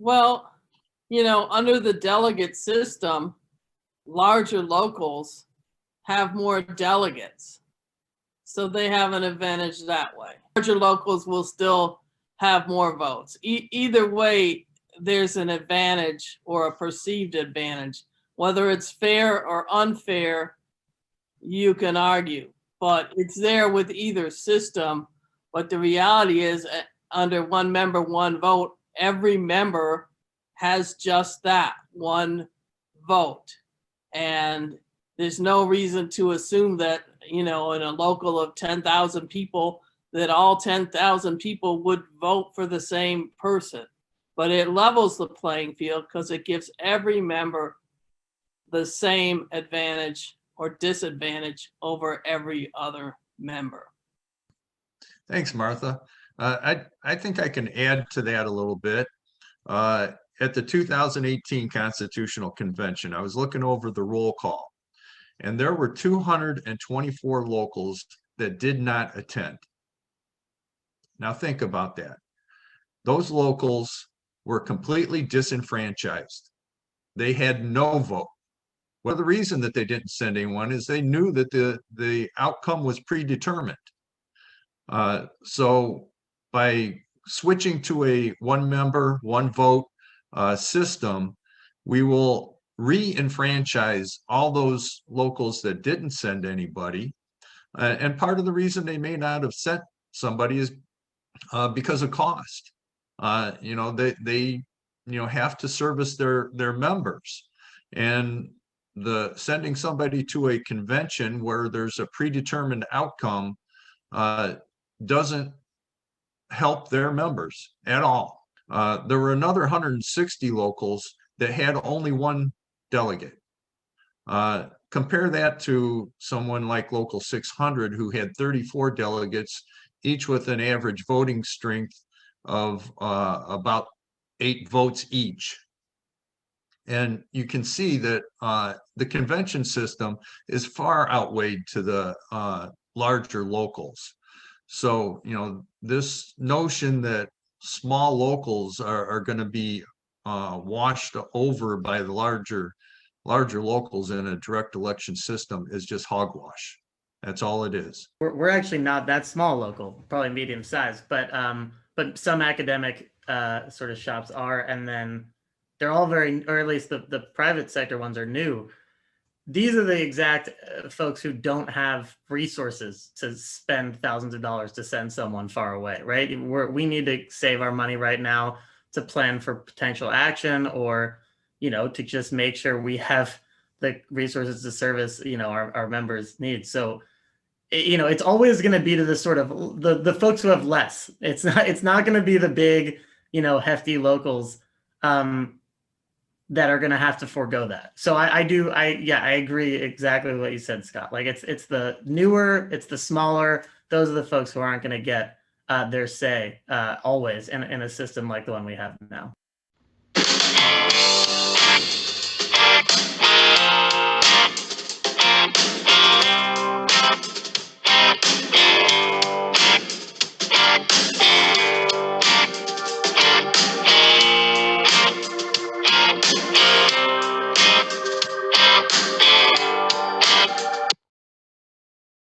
Well, under the delegate system, larger locals have more delegates. So they have an advantage that way. Larger locals will still have more votes. Either way, there's an advantage or a perceived advantage. Whether it's fair or unfair, you can argue, but it's there with either system. But the reality is, under one member, one vote, every member has just that one vote. And there's no reason to assume that, in a local of 10,000 people, that all 10,000 people would vote for the same person. But it levels the playing field because it gives every member the same advantage or disadvantage over every other member. Thanks, Martha. I think I can add to that a little bit. At the 2018 Constitutional Convention, I was looking over the roll call, and there were 224 locals that did not attend. Now think about that. Those locals were completely disenfranchised. They had no vote. Well, the reason that they didn't send anyone is they knew that the outcome was predetermined. So by switching to a one member, one vote system, we will re-enfranchise all those locals that didn't send anybody. And part of the reason they may not have sent somebody is because of cost. They have to service their members, and sending somebody to a convention where there's a predetermined outcome doesn't help their members at all. There were another 160 locals that had only one delegate. Compare that to someone like Local 600, who had 34 delegates, each with an average voting strength of about 8 votes each. And you can see that the convention system is far outweighed to the larger locals. So, this notion that small locals are going to be washed over by the larger locals in a direct election system is just hogwash. That's all it is. We're actually not that small local, probably medium size, but some academic sort of shops are, and then they're all very, or at least the private sector ones are new. These are the exact folks who don't have resources to spend thousands of dollars to send someone far away, right? We need to save our money right now to plan for potential action, or, to just make sure we have the resources to service, our members' needs. So, it's always going to be to the sort of the folks who have less. It's not going to be the big, hefty locals that are going to have to forego that. So I agree exactly with what you said, Scott. Like it's the newer, it's the smaller. Those are the folks who aren't going to get their say always in a system like the one we have now.